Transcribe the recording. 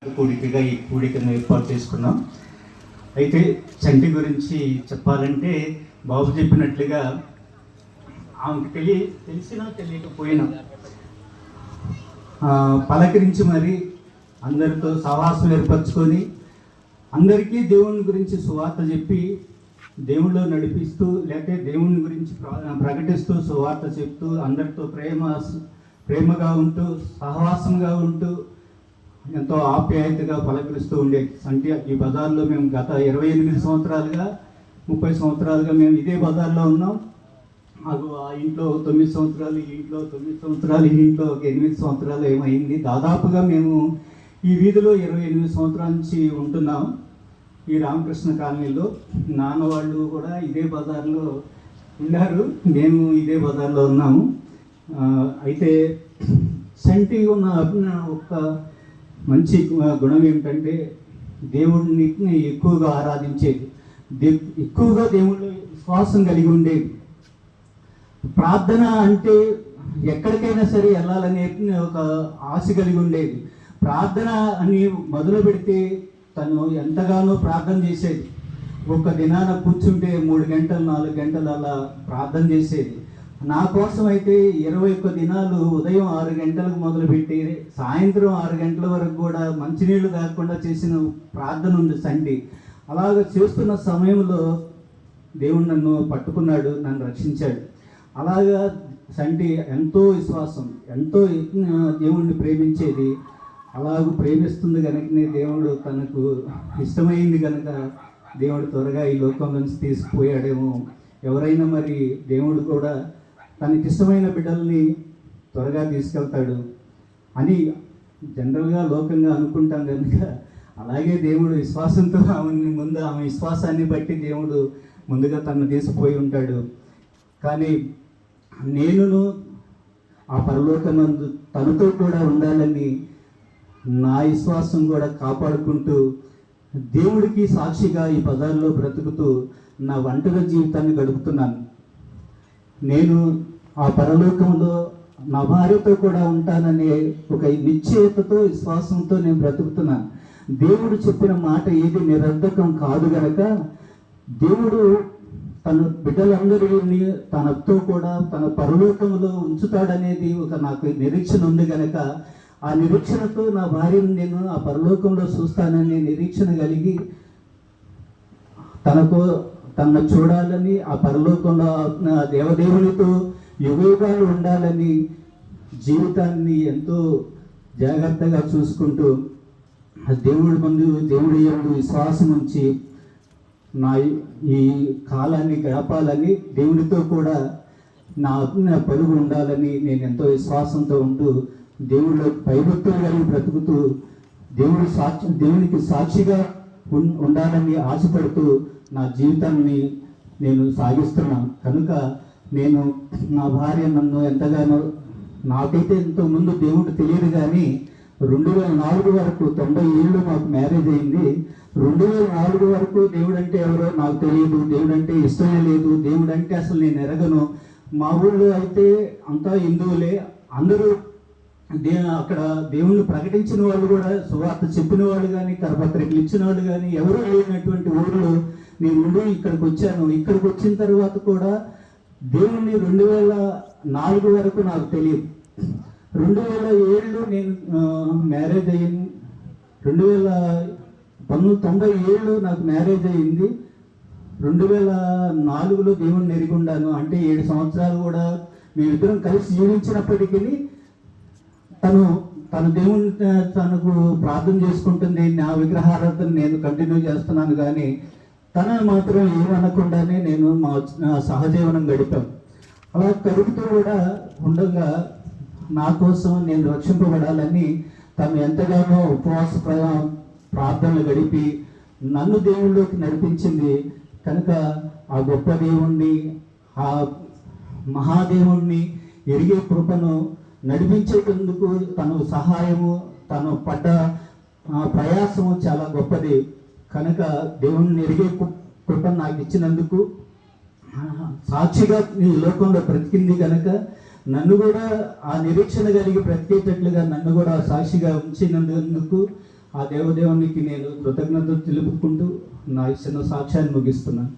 కూడికగా ఈ కూడికను ఏర్పాటు చేసుకున్నాం. అయితే చంటి గురించి చెప్పాలంటే బాబు చెప్పినట్లుగా ఆమెకు తెలిసినా తెలియకపోయినా పలకరించి మరి అందరితో సహవాసం ఏర్పరచుకొని అందరికీ దేవుని గురించి సువార్త చెప్పి దేవుళ్ళు నడిపిస్తూ లేకపోతే దేవుని గురించి ప్రకటిస్తూ సువార్త చెప్తూ అందరితో ప్రేమగా ఉంటూ సహవాసంగా ఉంటూ ఎంతో ఆప్యాయతగా పలకరిస్తూ ఉండేది. అంటే ఈ బజార్లో మేము గత 28 సంవత్సరాలుగా 30 సంవత్సరాలుగా మేము ఇదే బజార్లో ఉన్నాం. మాకు ఆ ఇంట్లో 9 సంవత్సరాలు, ఈ ఇంట్లో 9 సంవత్సరాలు, ఈ ఇంట్లో ఒక 8 సంవత్సరాలు ఏమైంది. దాదాపుగా మేము ఈ వీధిలో 28 సంవత్సరాల నుంచి ఉంటున్నాం. ఈ రామకృష్ణ కాలనీలో నాన్న వాళ్ళు కూడా ఇదే బజార్లో ఉన్నారు, మేము ఇదే బజార్లో ఉన్నాము. అయితే సంటి ఉన్న ఒక మంచి గుణం ఏమిటంటే దేవుడిని ఎక్కువగా ఆరాధించేది, ఎక్కువగా దేవుళ్ళు విశ్వాసం కలిగి ఉండేది. ప్రార్థన అంటే ఎక్కడికైనా సరే వెళ్ళాలనే ఒక ఆశ కలిగి ఉండేది. ప్రార్థన అని మొదలు పెడితే తను ఎంతగానో ప్రార్థన చేసేది. ఒక దినాన కూర్చుంటే 3 గంటలు 4 గంటలు అలా ప్రార్థన చేసేది. నా కోసం అయితే 21 దినాలు ఉదయం 6 గంటలకు మొదలుపెట్టి సాయంత్రం 6 గంటల వరకు కూడా మంచినీళ్ళు తాగకుండా చేసిన ప్రార్థన ఉంది సంటి. అలాగ చేస్తున్న సమయంలో దేవుడు నన్ను పట్టుకున్నాడు, నన్ను రక్షించాడు. అలాగా సంటి ఎంతో విశ్వాసం, ఎంతో దేవుణ్ణి ప్రేమించేది. అలాగ ప్రేమిస్తుంది కనుకనే దేవుడు తనకు ఇష్టమైంది కనుక దేవుడు త్వరగా ఈ లోకం నుంచి తీసుకుపోయాడేమో. ఎవరైనా మరి దేవుడు కూడా తనకి ఇష్టమైన బిడ్డల్ని త్వరగా తీసుకెళ్తాడు అని జనరల్గా లోకంగా అనుకుంటాం కనుక అలాగే దేవుడు విశ్వాసంతో ఆమె విశ్వాసాన్ని బట్టి దేవుడు ముందుగా తనను తీసుకుపోయి ఉంటాడు. కానీ నేనును ఆ పరలోకమందు తనతో కూడా ఉండాలని నా విశ్వాసం కూడా కాపాడుకుంటూ దేవుడికి సాక్షిగా ఈ పదాల్లో బ్రతుకుతూ నా ఒంటరి జీవితాన్ని గడుపుతున్నాను. నేను ఆ పరలోకంలో నా భార్యతో కూడా ఉంటాననే ఒక నిశ్చయతతో విశ్వాసంతో నేను బ్రతుకుతున్నాను. దేవుడు చెప్పిన మాట ఏది నిరర్ధకం కాదు గనక దేవుడు తన బిడ్డలందరినీ తనతో కూడా తన పరలోకంలో ఉంచుతాడనేది ఒక నాకు నిరీక్షణ ఉంది కనుక ఆ నిరీక్షణతో నా భార్యను నేను ఆ పరలోకంలో చూస్తాననే నిరీక్షణ కలిగి తనను చూడాలని, ఆ పరలోకంలో దేవదేవునితో యుగయుగాలు ఉండాలని జీవితాన్ని ఎంతో జాగ్రత్తగా చూసుకుంటూ దేవుడి యందు విశ్వాసం ఉంచి నా ఈ కాలాన్ని గడపాలని, దేవుడితో కూడా నా పలుగు ఉండాలని నేను ఎంతో విశ్వాసంతో ఉంటూ దేవుడిలో భయభక్తులు కలిగి బ్రతుకుతూ దేవునికి సాక్షిగా ఉండాలని ఆశపడుతూ నా జీవితాన్ని నేను సాగిస్తున్నాను. కనుక నేను నా భార్య నన్ను ఎంతగానో, నాకైతే ఎంతో ముందు దేవుడు తెలియదు కానీ 2004 వరకు 90 ఏళ్ళు మాకు మ్యారేజ్ అయింది. 2004 వరకు దేవుడు అంటే ఎవరో నాకు తెలియదు, దేవుడు అంటే ఇష్టమే లేదు, దేవుడు అంటే అసలు నేను ఎరగను. మా ఊళ్ళో అయితే అంతా హిందువులే, అందరూ అక్కడ దేవుణ్ణి ప్రకటించిన వాళ్ళు కూడా, సువార్త చెప్పిన వాళ్ళు కానీ, కరపత్రికలు ఇచ్చిన వాళ్ళు కానీ ఎవరూ లేనటువంటి ఊళ్ళో నేను ఇక్కడికి వచ్చాను. ఇక్కడికి వచ్చిన తర్వాత కూడా దేవుణ్ణి 2004 వరకు నాకు తెలియదు. 2007 నేను మ్యారేజ్ అయ్యింది. 1997 నాకు మ్యారేజ్ అయ్యింది. 2004లో దేవుణ్ణి ఎరిగొండాను. అంటే 7 సంవత్సరాలు కూడా మేమిద్దరం కలిసి జీవించినప్పటికీ తను దేవుని తనకు ప్రార్థన చేసుకుంటుంది, నా విగ్రహారాధన నేను కంటిన్యూ చేస్తున్నాను. కానీ తనను మాత్రం ఏమనకుండానే నేను మా సహజీవనం గడిపాం. అలా గడుపుతూ కూడా ఉండగా నా కోసం నేను రక్షింపబడాలని తను ఎంతగానో ఉపవాస ప్రార్థనలు గడిపి నన్ను దేవుళ్ళలోకి నడిపించింది. కనుక ఆ గొప్ప దేవుణ్ణి, ఆ మహాదేవుణ్ణి ఎరిగే కృపను నడిపించేందుకు తన సహాయము, తను పడ్డ ప్రయాసము చాలా గొప్పది. కనుక దేవుణ్ణి ఎరిగే కృపను నాకు ఇచ్చినందుకు, సాక్షిగా ఈ లోకంలో బ్రతికింది కనుక నన్ను కూడా ఆ నిరీక్షణ కలిగి బ్రతికేటట్లుగా నన్ను కూడా సాక్షిగా ఉంచినందుకు ఆ దేవదేవునికి నేను కృతజ్ఞతలు తెలుపుకుంటూ నా చిన్న సాక్ష్యాన్ని ముగిస్తున్నాను.